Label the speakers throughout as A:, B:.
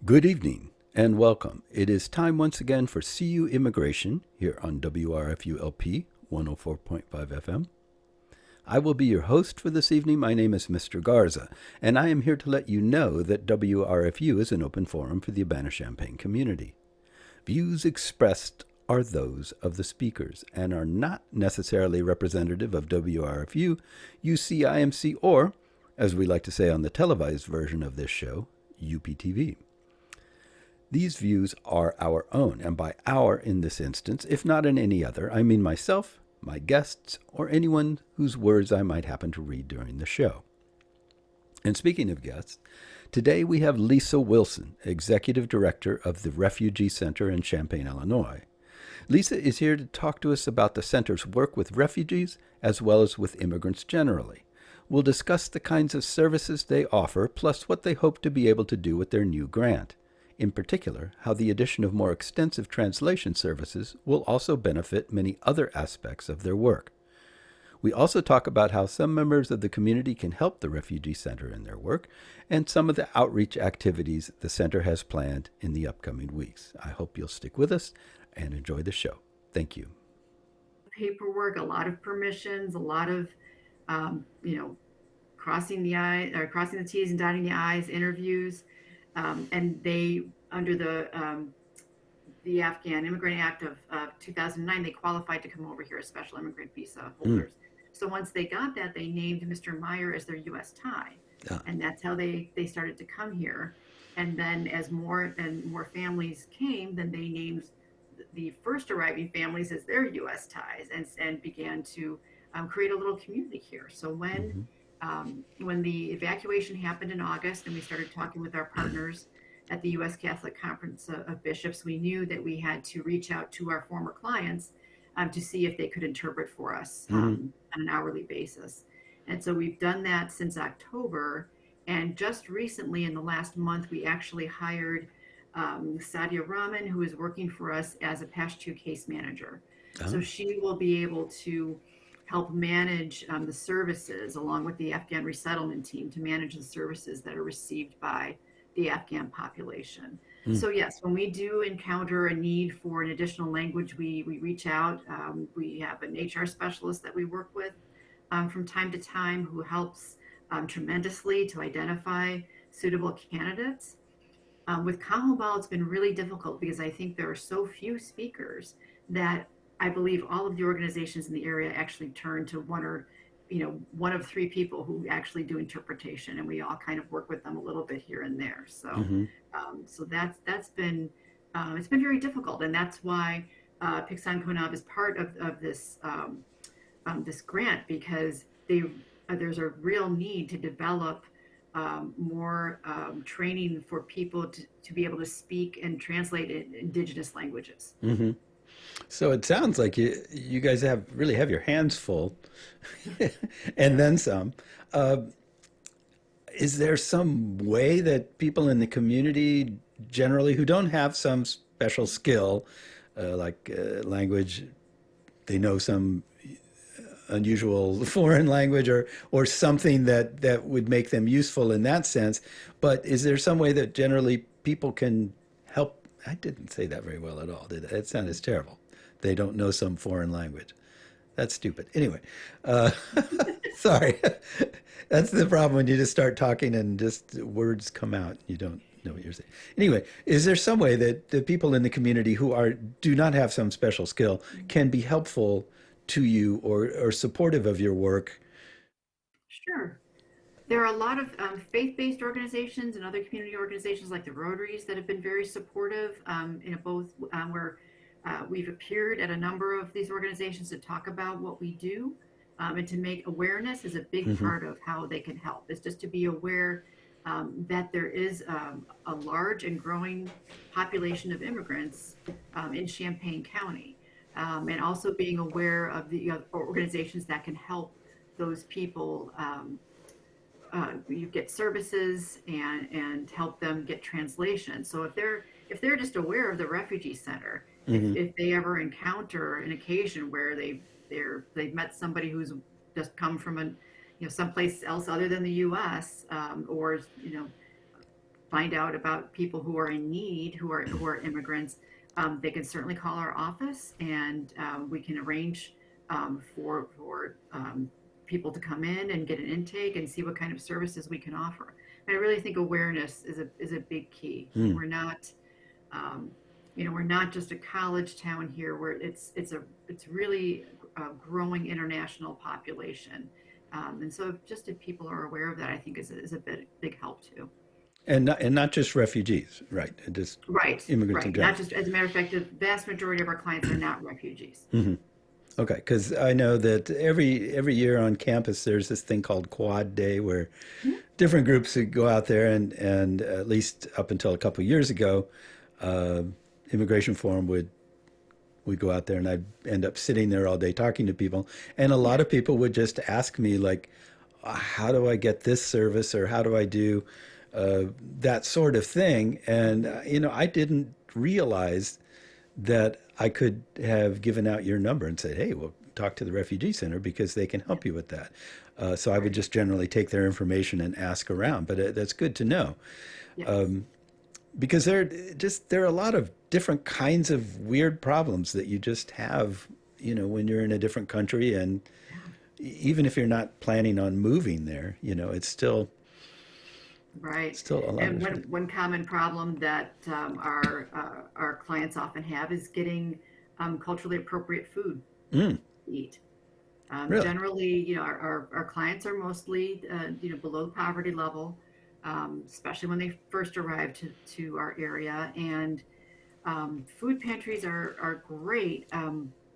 A: Good evening and welcome. It is time once again for CU Immigration here on WRFU LP 104.5 FM. I will be your host for this evening. My name is Mr. Garza, and I am here to let you know that WRFU is an open forum for the Urbana-Champaign community. Views expressed are those of the speakers and are not necessarily representative of WRFU, UCIMC, or, as we like to say on the televised version of this show, UPTV. These views are our own, and by our in this instance, if not in any other, I mean myself, my guests, or anyone whose words I might happen to read during the show. And speaking of guests, today we have Lisa Wilson, Executive Director of the Refugee Center in Champaign, Illinois. Lisa is here to talk to us about the center's work with refugees as well as with immigrants generally. We'll discuss the kinds of services they offer, plus what they hope to be able to do with their new grant. In particular, how the addition of more extensive translation services will also benefit many other aspects of their work. We also talk about how some members of the community can help the Refugee Center in their work and some of the outreach activities the center has planned in the upcoming weeks. I hope you'll stick with us and enjoy the show. Thank you.
B: Paperwork, a lot of permissions, a lot of, you know, crossing the I or crossing the T's and dotting the I's, interviews, and they under the Afghan Immigrant Act of 2009, they qualified to come over here as special immigrant visa
A: Mm.
B: holders. So once they got that, they named Mr. Meyer as their U.S. tie,
A: Ah.
B: and that's how they started to come here. And then as more and more families came, then they named the first arriving families as their U.S. ties and began to create a little community here. So
A: Mm-hmm.
B: when the evacuation happened in August and we started talking with our partners at the U.S. Catholic Conference of Bishops, we knew that we had to reach out to our former clients to see if they could interpret for us
A: Mm-hmm.
B: on an hourly basis. And so we've done that since October. And just recently, in the last month, we actually hired Sadia Rahman, who is working for us as a Pashto case manager. So
A: Ah.
B: she will be able to help manage the services along with the Afghan Resettlement team to manage the services that are received by the Afghan population.
A: Mm.
B: So yes, when we do encounter a need for an additional language, we reach out. We have an HR specialist that we work with from time to time who helps tremendously to identify suitable candidates. With Kahoobal, it's been really difficult because I think there are so few speakers that I believe all of the organizations in the area actually turn to one of three people who actually do interpretation, and we all kind of work with them a little bit here and there. So,
A: Mm-hmm.
B: so that's been it's been very difficult, and that's why Pixan Konav is part of this grant because there's a real need to develop more training for people to be able to speak and translate in indigenous languages.
A: Mm-hmm. So it sounds like you guys have your hands full, and then some. Uh, is there some way that people in the community generally who don't have some special skill, language, they know some unusual foreign language or something that would make them useful in that sense, but is there some way that generally people can help? I didn't say that very well at all, did I? It sounded terrible. They don't know some foreign language. That's stupid. Anyway, uh, sorry. That's the problem when you just start talking and just words come out. You don't know what you're saying. Anyway, is there some way that the people in the community who do not have some special skill can be helpful to you or supportive of your work?
B: Sure. There are a lot of faith-based organizations and other community organizations like the Rotaries that have been very supportive. Both where we've appeared at a number of these organizations to talk about what we do and to make awareness is a big
A: Hmm.
B: part of how they can help. Is just to be aware that there is a large and growing population of immigrants in Champaign County, and also being aware of the organizations that can help those people. You get services and help them get translation. So if they're just aware of the refugee center,
A: Hmm.
B: if they ever encounter an occasion where they've met somebody who's just come from someplace else other than the U.S. Or find out about people who are in need, who are immigrants, they can certainly call our office, and we can arrange for people to come in and get an intake and see what kind of services we can offer. And I really think awareness is a big key. I mean,
A: Mm.
B: um, we're not just a college town here. Where it's really a growing international population, and so if people are aware of that, I think is a big help too.
A: And not just refugees, right? Just
B: Right,
A: immigrants in
B: right. Not
A: general.
B: just, as a matter of fact, the vast majority of our clients are not refugees.
A: Hmm. Okay, because I know that every year on campus there's this thing called Quad Day where
B: Mhm.
A: different groups would go out there and at least up until a couple of years ago, uh, Immigration Forum would go out there and I'd end up sitting there all day talking to people, and a lot
B: Yeah,
A: of people would just ask me like, how do I get this service or how do I do uh, that sort of thing? And I didn't realize that I could have given out your number and said, hey, well, talk to the refugee center because they can
B: yeah,
A: help you with that. So I would
B: right.
A: just generally take their information and ask around. But that's good to know
B: Yes.
A: because there are a lot of different kinds of weird problems that you just have, when you're in a different country, and
B: Yeah.
A: even if you're not planning on moving there, it's
B: Right.
A: still a lot of
B: And
A: different.
B: one common problem that our clients often have is getting culturally appropriate food
A: Mm,
B: to eat.
A: really?
B: Generally, our clients are mostly below the poverty level, especially when they first arrive to our area. And food pantries are great,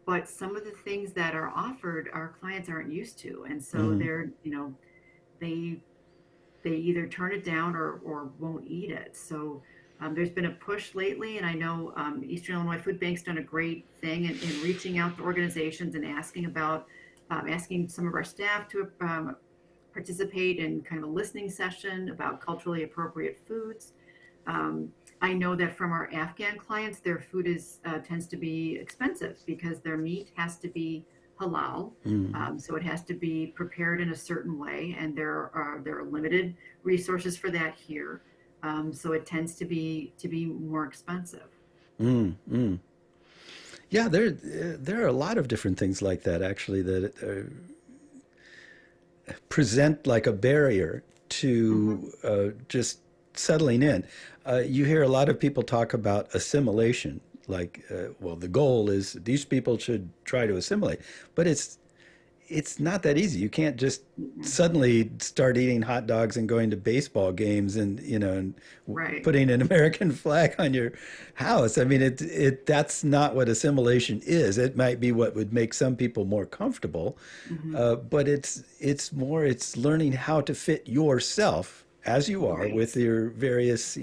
B: but some of the things that are offered, our clients aren't used to, and so
A: Hmm.
B: they they either turn it down or won't eat it. So there's been a push lately, and I know Eastern Illinois Food Bank's done a great thing in reaching out to organizations and asking some of our staff to participate in kind of a listening session about culturally appropriate foods. Um, I know that from our Afghan clients, their food is tends to be expensive because their meat has to be halal,
A: Hmm.
B: so it has to be prepared in a certain way, and there are limited resources for that here. So it tends to be more expensive.
A: Mm, mm. Yeah, there are a lot of different things like that actually that present like a barrier
B: Hmm.
A: to just settling in. You hear a lot of people talk about assimilation, like, well, the goal is these people should try to assimilate, but it's not that easy. You can't just
B: Hmm.
A: suddenly start eating hot dogs and going to baseball games and
B: Right.
A: putting an American flag on your house. I mean, it that's not what assimilation is. It might be what would make some people more comfortable,
B: Hmm.
A: but it's learning how to fit yourself as you are
B: Right.
A: with your various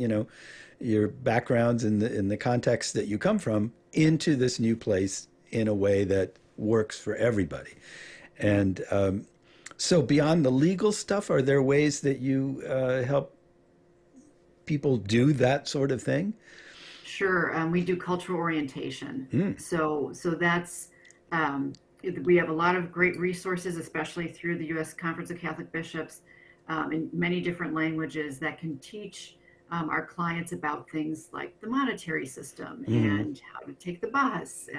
A: your backgrounds and the context that you come from into this new place in a way that works for everybody.
B: Yeah.
A: And so, beyond the legal stuff, are there ways that you help people do that sort of thing?
B: Sure. We do cultural orientation.
A: Mm,
B: So that's um, we have a lot of great resources, especially through the U.S. Conference of Catholic Bishops, in many different languages that can teach our clients about things like the monetary system
A: mm,
B: and how to take the bus.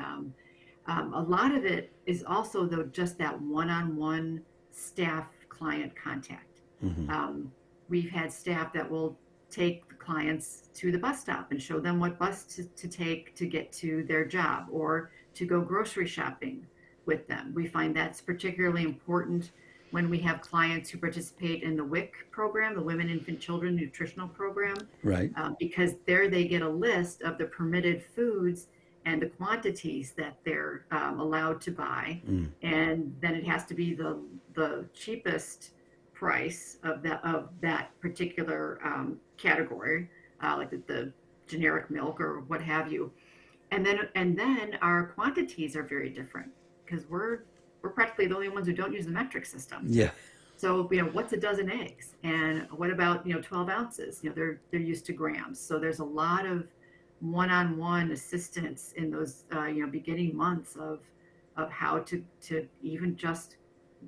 B: A lot of it is also, though, just that one-on-one staff client contact.
A: mm,
B: Um, we've had staff that will take the clients to the bus stop and show them what bus to take to get to their job or to go grocery shopping with them. We find that's particularly important when we have clients who participate in the WIC program, the Women, Infant, Children Nutritional Program,
A: right.
B: because there they get a list of the permitted foods and the quantities that they're allowed to buy,
A: Mm,
B: and then it has to be the cheapest price of that particular category, like the generic milk or what have you. And then our quantities are very different because we're practically the only ones who don't use the metric system.
A: yeah.
B: So, what's a dozen eggs? And what about, 12 ounces? They're used to grams. So there's a lot of one-on-one assistance in those, beginning months of how to even just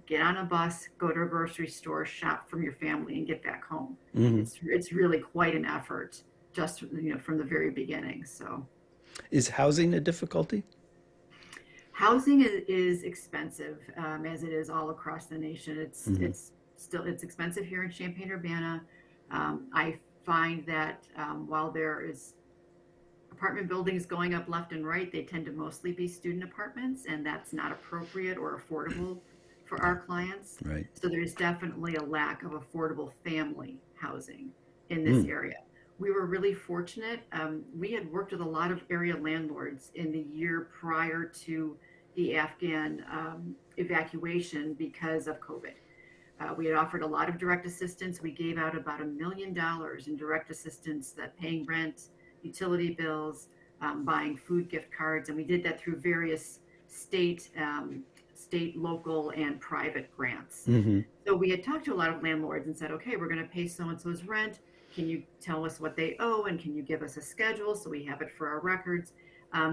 B: get on a bus, go to a grocery store, shop from your family, and get back home.
A: Hmm.
B: It's really quite an effort, just from the very beginning. So
A: Is housing a difficulty?
B: housing is expensive, as it is all across the nation.
A: Hmm.
B: It's expensive here in Champaign-Urbana. I find that while there is apartment buildings going up left and right, they tend to mostly be student apartments, and that's not appropriate or affordable for
A: Yeah,
B: our clients.
A: right.
B: So there's definitely a lack of affordable family housing in this
A: Mm.
B: area. We were really fortunate. We had worked with a lot of area landlords in the year prior to the Afghan evacuation because of COVID. We had offered a lot of direct assistance. We gave out about $1 million in direct assistance, that paying rent, utility bills, buying food gift cards, and we did that through various state, local, and private grants.
A: Hmm.
B: So we had talked to a lot of landlords and said, okay, we're going to pay so and so's rent. Can you tell us what they owe, and can you give us a schedule so we have it for our records?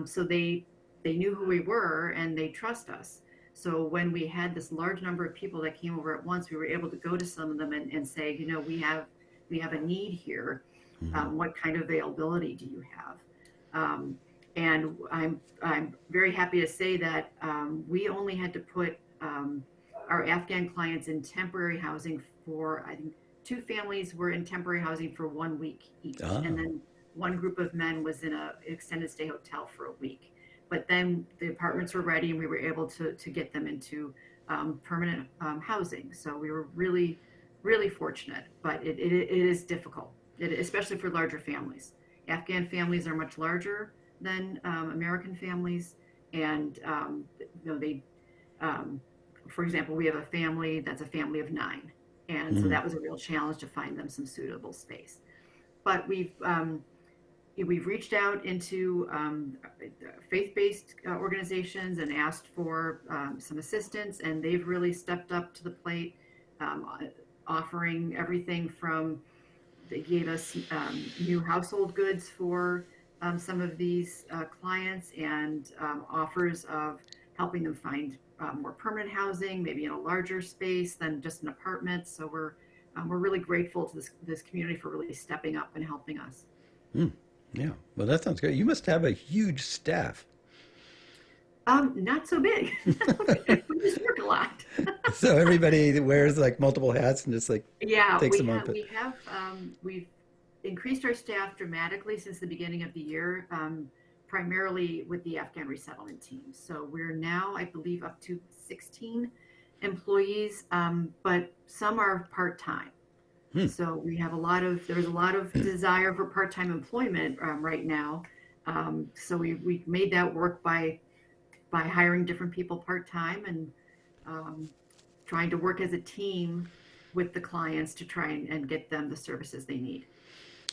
B: So they knew who we were and they trust us. So when we had this large number of people that came over at once, we were able to go to some of them and say, we have a need here.
A: Hmm.
B: What kind of availability do you have? Um, and I'm very happy to say that we only had to put our Afghan clients in temporary housing for, I think, two families were in temporary housing for 1 week each, and
A: Ah.
B: then one group of men was in an extended stay hotel for a week. But then the apartments were ready, and we were able to get them into permanent housing. So we were really, really fortunate, but it is difficult, especially for larger families. Afghan families are much larger than American families, and they, um, for example, we have a family that's a family of nine, and so
A: Hmm.
B: that was a real challenge to find them some suitable space. But we've reached out into faith-based organizations and asked for some assistance, and they've really stepped up to the plate, um, offering everything from, they gave us new household goods for some of these clients, and offers of helping them find more permanent housing, maybe in a larger space than just an apartment. So we're really grateful to this community for really stepping up and helping us.
A: Mm. Yeah. Well, that sounds great. You must have a huge staff.
B: Not so big. We just work a lot.
A: So everybody wears like multiple hats and just like
B: Yeah,
A: takes them on. But
B: we've increased our staff dramatically since the beginning of the year, primarily with the Afghan resettlement team. So we're now, I believe, up to 16 employees, but some are part-time.
A: hmm.
B: So there's a lot of desire for part-time employment right now. So we made that work by hiring different people part-time, and um, trying to work as a team with the clients to try and get them the services they need.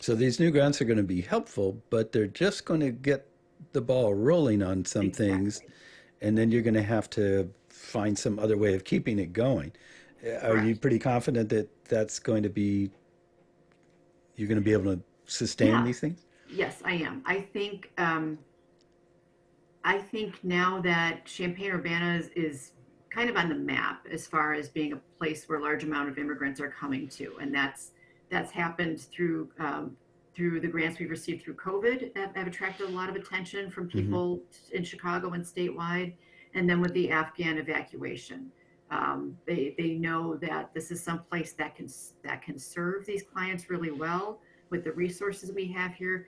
A: So these new grants are going to be helpful, but they're just going to get the ball rolling on some things,
B: Exactly.
A: and then you're going to have to find some other way of keeping it going. Are you
B: Correct.
A: pretty confident that that's going to be, you're going to be able to sustain
B: Yeah.
A: these things?
B: Yes, I am. I think now that Champaign-Urbana is kind of on the map as far as being a place where a large amount of immigrants are coming to, and that's happened through the grants we've received through COVID that have attracted a lot of attention from
A: Hmm.
B: people in Chicago and statewide, and then with the Afghan evacuation. They know that this is some place that can serve these clients really well with the resources we have here,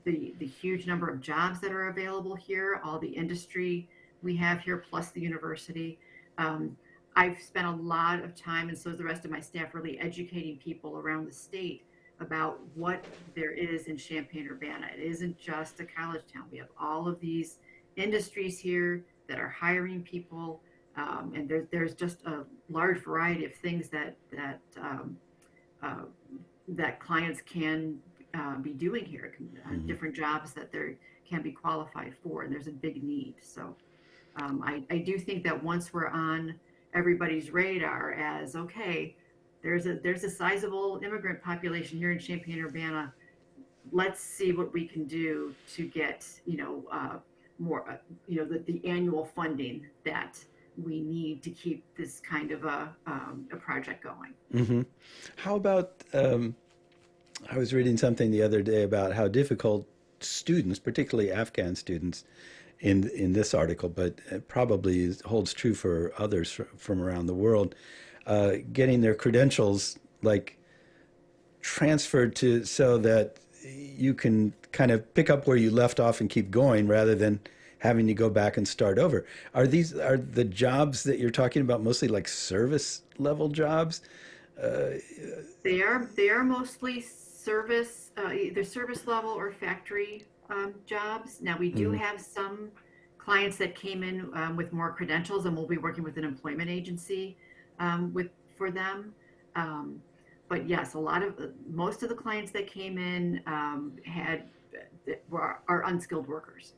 B: the huge number of jobs that are available here, all the industry we have here, plus the university. Um, I've spent a lot of time, and so has the rest of my staff, really educating people around the state about what there is in Champaign-Urbana. It isn't just a college town. We have all of these industries here that are hiring people, and there's just a large variety of things uh, that clients can be doing here,
A: Hmm.
B: different jobs that they can be qualified for, and there's a big need. So I do think that once we're on everybody's radar as, okay, there's a sizable immigrant population here in Champaign-Urbana. Let's see what we can do to get more the annual funding we need to keep this kind of a project going.
A: Hmm. How about, I was reading something the other day about how difficult students, particularly Afghan students, in this article, but it probably holds true for others from around the world, getting their credentials like transferred to so that you can kind of pick up where you left off and keep going rather than having to go back and start over. Are the jobs that you're talking about mostly like service level jobs? Uh,
B: They are mostly service, either service level or factory jobs. Now we do
A: mhm.
B: have some clients that came in with more credentials, and we'll be working with an employment agency with for them. Um, but yes, a lot of most of the clients that came in had are unskilled workers.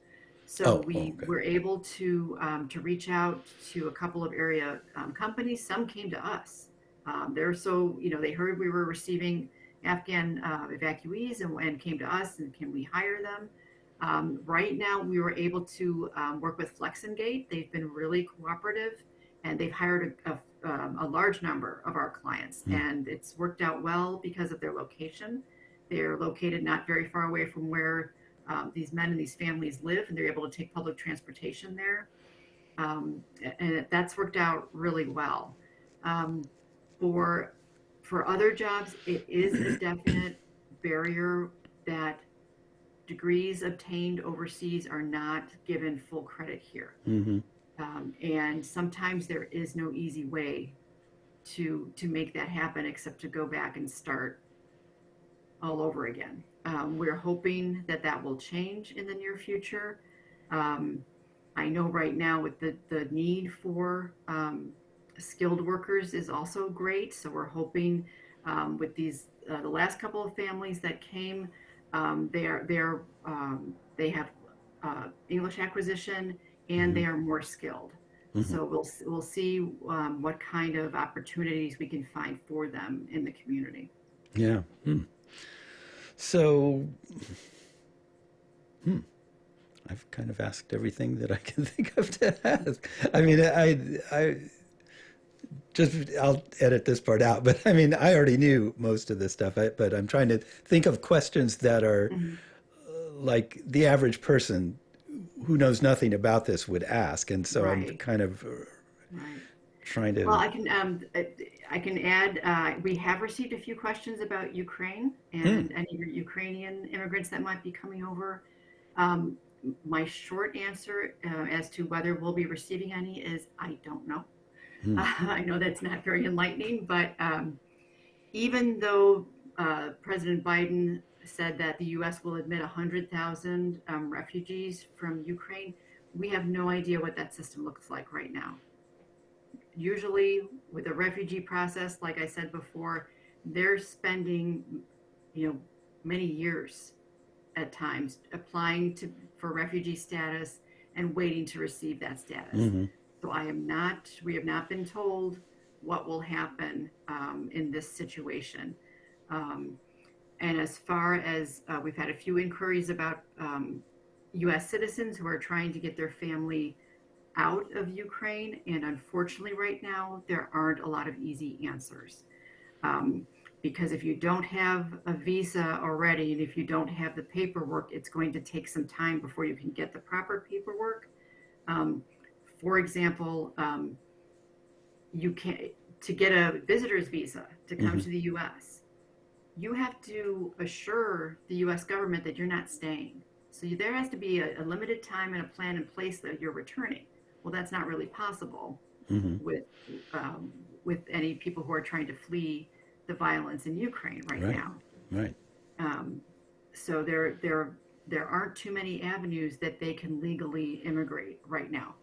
B: So
A: Oh,
B: we
A: okay.
B: were able to reach out to a couple of area companies. Some came to us. They're so, they heard we were receiving Afghan evacuees and came to us and can we hire them? Right now, we were able to work with Flex and Gate. They've been really cooperative and they've hired a large number of our clients.
A: Mm.
B: And it's worked out well because of their location. They're located not very far away from where these men and these families live, and they're able to take public transportation there. And that's worked out really well. Um, for for other jobs, it is a definite barrier that degrees obtained overseas are not given full credit here.
A: Hmm.
B: And sometimes there is no easy way to make that happen except to go back and start all over again. We're hoping that that will change in the near future. Um, I know right now with the need for skilled workers is also great. So we're hoping with these the last couple of families that came, they have English acquisition and
A: Hmm.
B: they are more skilled.
A: Hmm.
B: So we'll see what kind of opportunities we can find for them in the community.
A: Yeah. Hmm. So, hmm, I've kind of asked everything that I can think of to ask. I mean, I just I'll edit this part out, but I mean, I already knew most of this stuff, but I'm trying to think of questions that are
B: Mhm.
A: like the average person who knows nothing about this would ask, and so I'm
B: Right,
A: kind of
B: right.
A: trying
B: Well,
A: to.
B: I can add, we have received a few questions about Ukraine
A: Hmm.
B: and any Ukrainian immigrants that might be coming over. Um, my short answer as to whether we'll be receiving any is I don't know.
A: Hmm.
B: I know that's not very enlightening, but even though President Biden said that the U.S. will admit 100,000 refugees from Ukraine, we have no idea what that system looks like right now. Usually, with the refugee process, like I said before, they're spending, you know, many years at times applying to for refugee status and waiting to receive that status.
A: Hmm.
B: So we have not been told what will happen in this situation. Um, and as far as we've had a few inquiries about U.S. citizens who are trying to get their family out of Ukraine, and unfortunately, right now, there aren't a lot of easy answers. Um, because if you don't have a visa already and if you don't have the paperwork, it's going to take some time before you can get the proper paperwork. Um, for example, you can to get a visitor's visa to come
A: Hmm.
B: to the U.S. You have to assure the U.S. government that you're not staying. So there has to be a limited time and a plan in place that you're returning. Well, that's not really possible
A: Hmm.
B: with um, with any people who are trying to flee the violence in Ukraine right
A: Right.
B: now.
A: Right.
B: Um, so there aren't too many avenues that they can legally immigrate right now.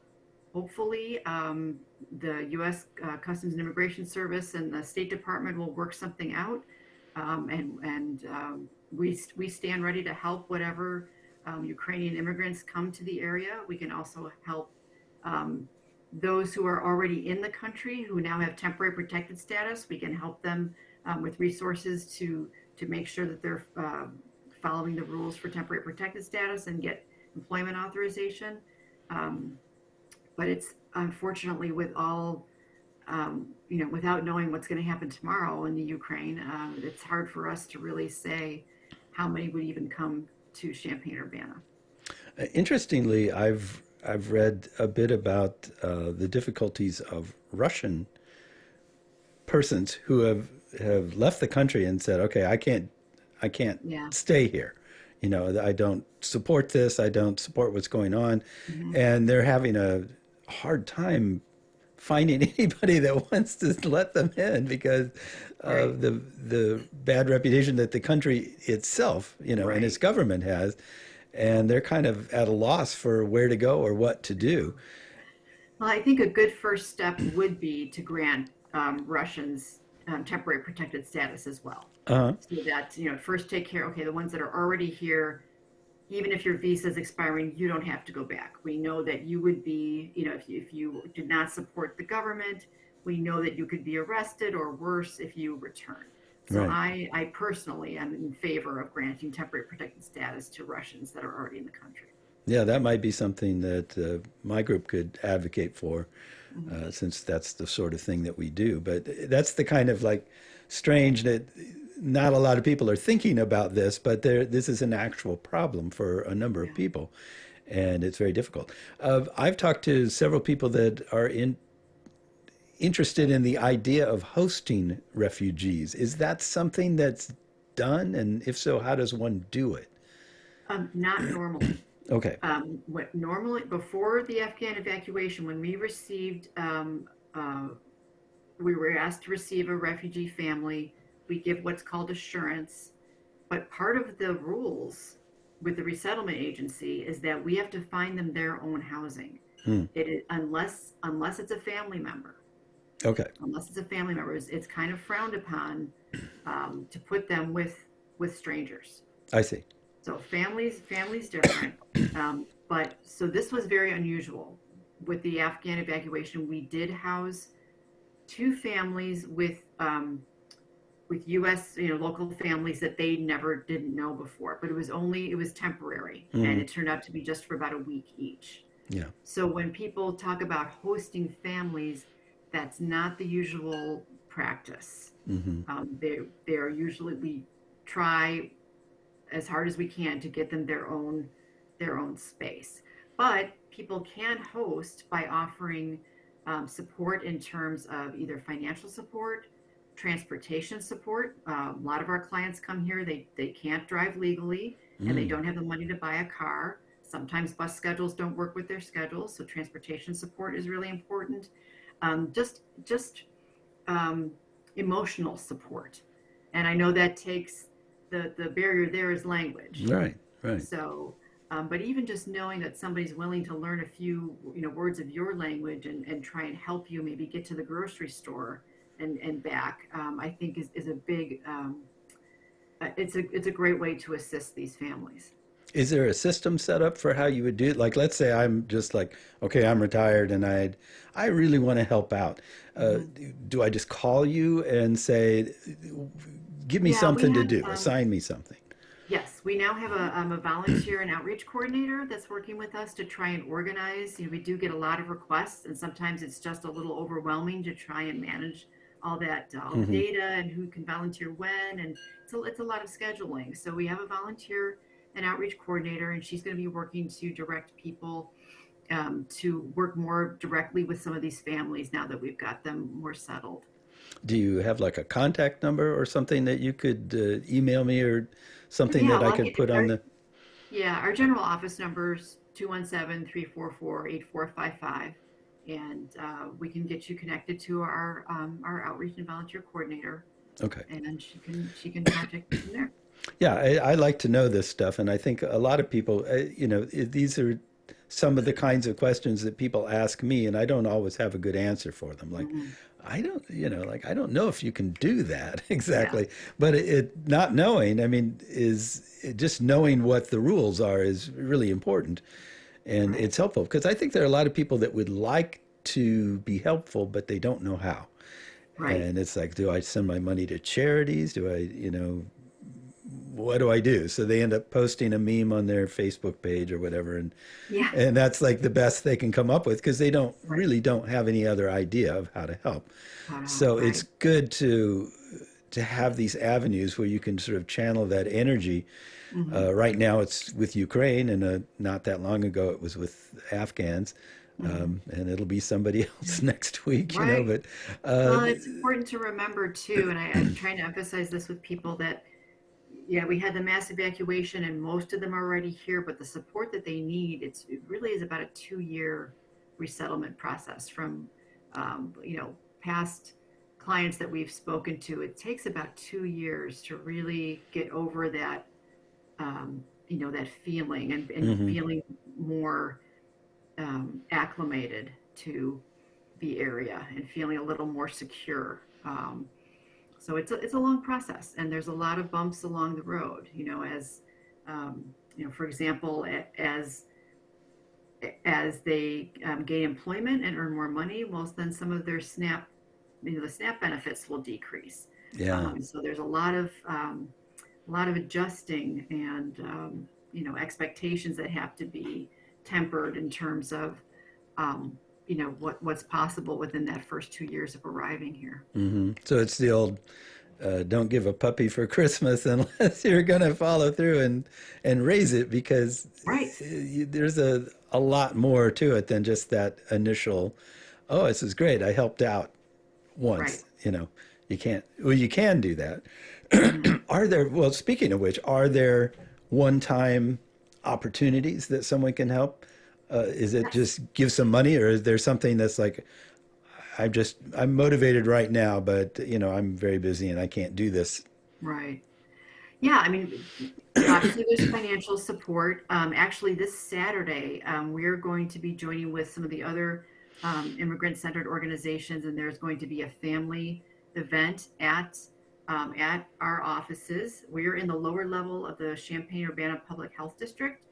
B: Hopefully, the U.S. Customs and Immigration Service and the State Department will work something out, and we stand ready to help whatever Ukrainian immigrants come to the area. We can also help um, those who are already in the country who now have temporary protected status. We can help them with resources to make sure that they're following the rules for temporary protected status and get employment authorization. Um, but it's unfortunately, with all without knowing what's going to happen tomorrow in the Ukraine, it's hard for us to really say how many would even come to Champaign-Urbana.
A: Interestingly, I've read a bit about the difficulties of Russian persons who have left the country and said, "Okay, I can't
B: Yeah.
A: stay here. You know, I don't support this. I don't support what's going on,"
B: Hmm.
A: and they're having a hard time finding anybody that wants to let them in because
B: Right.
A: of the bad reputation that the country itself, and its
B: Right.
A: government has, and they're kind of at a loss for where to go or what to do.
B: Well, I think a good first step would be to grant Russians temporary protected status as well.
A: Uh-huh.
B: So that, first take care, okay, the ones that are already here, even if your visa is expiring, you don't have to go back. We know that you would be, if you did not support the government, we know that you could be arrested or worse if you return. So
A: Right.
B: I personally am in favor of granting temporary protected status to Russians that are already in the country.
A: Yeah, that might be something that my group could advocate for,
B: Mhm.
A: since that's the sort of thing that we do. But that's the kind of like strange that not a lot of people are thinking about this, but this is an actual problem for a number of
B: Yeah.
A: people, and it's very difficult. I've talked to several people that are interested in the idea of hosting refugees. Is that something that's done? And if so, how does one do it?
B: Not normally.
A: Okay.
B: What normally before the Afghan evacuation, when we were asked to receive a refugee family, we give what's called assurance. But part of the rules with the resettlement agency is that we have to find them their own housing.
A: Hmm.
B: It is, unless it's a family member.
A: Okay.
B: Unless it's a family member, it's kind of frowned upon to put them with strangers.
A: I see.
B: So families different. But so this was very unusual. With the Afghan evacuation, we did house two families with U.S. Local families that they never didn't know before, but it was temporary, and
A: Hmm.
B: it turned out to be just for about a week each.
A: Yeah.
B: So when people talk about hosting families, that's not the usual practice.
A: Hmm.
B: They're usually we try as hard as we can to get them their own space. But people can host by offering support in terms of either financial support, transportation support. A lot of our clients come here, they can't drive legally and they
A: Mm.
B: don't have the money to buy a car. Sometimes bus schedules don't work with their schedules, so transportation support is really important. Just um, emotional support, and I know that takes the barrier there is language.
A: Right. Right.
B: So, but even just knowing that somebody's willing to learn a few, words of your language and try and help you maybe get to the grocery store and back, I think is a big, it's a great way to assist these families.
A: Is there a system set up for how you would do it? Like, let's say I'm just like, okay, I'm retired and I really want to help out. Uh,
B: Mhm.
A: do I just call you and say, give me
B: Yeah, we
A: something to
B: had,
A: do, assign me something?
B: yes, we now have a volunteer and outreach coordinator that's working with us to try and organize. We do get a lot of requests, and sometimes it's just a little overwhelming to try and manage all the
A: Hmm.
B: data and who can volunteer when, and it's a lot of scheduling. So we have a volunteer and outreach coordinator, and she's going to be working to direct people to work more directly with some of these families now that we've got them more settled.
A: Do you have like a contact number or something that you could email me or something
B: Yeah,
A: that I
B: well,
A: could put on the?
B: our general office number's 217-344-8455, and we can get you connected to our outreach and volunteer coordinator,
A: Okay.
B: and she can contact you from there.
A: Yeah, I like to know this stuff, and I think a lot of people, these are some of the kinds of questions that people ask me, and I don't always have a good answer for them. Like,
B: Hmm.
A: I don't, I don't know if you can do that
B: Yeah,
A: exactly, but it not knowing, I mean, just knowing what the rules are is really important, and
B: right,
A: it's helpful because I think there are a lot of people that would like to be helpful, but they don't know how.
B: right.
A: And it's like, do I send my money to charities? Do I, what do I do? So they end up posting a meme on their Facebook page or whatever,
B: Yeah,
A: and that's like the best they can come up with because they
B: right.
A: don't have any other idea of how to help.
B: How to help,
A: So it's
B: right.
A: good to have these avenues where you can sort of channel that energy.
B: Hmm.
A: Right now it's with Ukraine, and not that long ago it was with Afghans,
B: Hmm.
A: and it'll be somebody else next week, you know.
B: Right.
A: But uh,
B: Well, it's important to remember too, and I'm trying to emphasize this with people that, yeah, we had the mass evacuation and most of them are already here, but the support that they need, it really is about a 2-year resettlement process from, past clients that we've spoken to. It takes about 2 years to really get over that, that feeling and
A: mhm.
B: feeling more acclimated to the area and feeling a little more secure. So it's a long process, and there's a lot of bumps along the road. As for example, as they gain employment and earn more money, well, then some of their the SNAP benefits will decrease.
A: Yeah.
B: So there's a lot of adjusting and expectations that have to be tempered in terms of what's possible within that first 2 years of arriving here.
A: So it's the old don't give a puppy for Christmas unless you're going to follow through and raise it because
B: Right,
A: there's a lot more to it than just that initial, oh, this is great. I helped out
B: right.
A: once, you know. You can do that.
B: Hmm.
A: Well, speaking of which, are there one-time opportunities that someone can help? Is it
B: Yes,
A: just give some money, or is there something that's like, I'm motivated right now, but I'm very busy and I can't do this.
B: right. Yeah, I mean, obviously there's financial support. Actually, this Saturday, we're going to be joining with some of the other immigrant-centered organizations, and there's going to be a family event at our offices. We're in the lower level of the Champaign-Urbana Public Health District,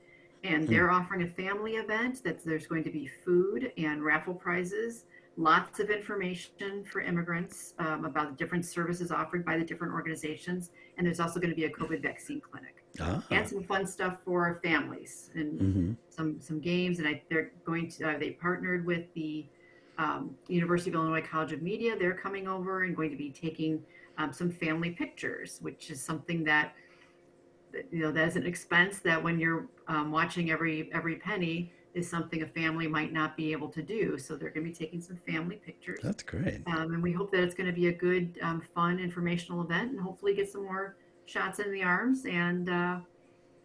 B: and
A: Hmm.
B: they're offering a family event that there's going to be food and raffle prizes, lots of information for immigrants about the different services offered by the different organizations, and there's also going to be a COVID vaccine clinic
A: Ah.
B: and some fun stuff for families and
A: Hmm.
B: some games. And they're going to they partnered with the University of Illinois College of Media. They're coming over and going to be taking some family pictures, which is something that's an expense that when you're watching every penny is something a family might not be able to do. So they're going to be taking some family pictures,
A: That's great.
B: and we hope that it's going to be a good, fun, informational event, and hopefully get some more shots in the arms. And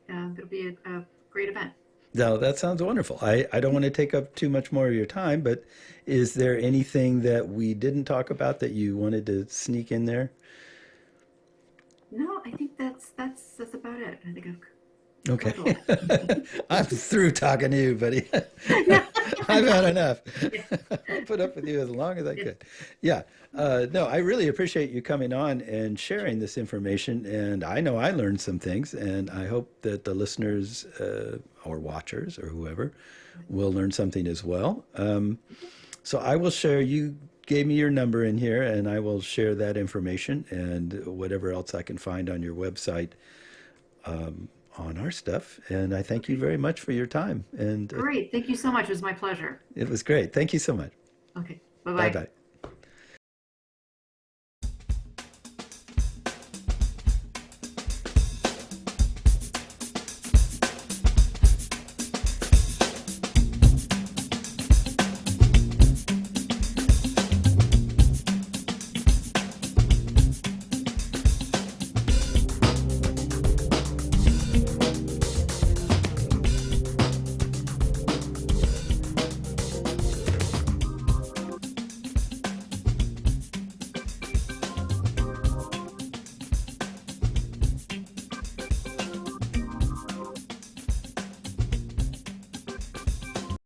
B: it'll be a great event.
A: No, that sounds wonderful. I don't want to take up too much more of your time, but is there anything that we didn't talk about that you wanted to sneak in there?
B: No, I think that's about it. I think I've
A: Okay.
B: covered a lot.
A: I'm through talking to you, buddy.
B: Yeah,
A: I've had enough.
B: yeah,
A: I'll put up with you as long as I
B: yeah.
A: could. Yeah. No, I really appreciate you coming on and sharing this information. And I know I learned some things, and I hope that the listeners or watchers or whoever will learn something as well. So I will share, you gave me your number in here, and I will share that information and whatever else I can find on your website on our stuff. And I thank you
B: Okay,
A: very much for your time. And
B: great. Thank you so much. It was my pleasure.
A: it was great. Thank you so much.
B: Okay, bye
A: Bye
B: bye.
A: bye.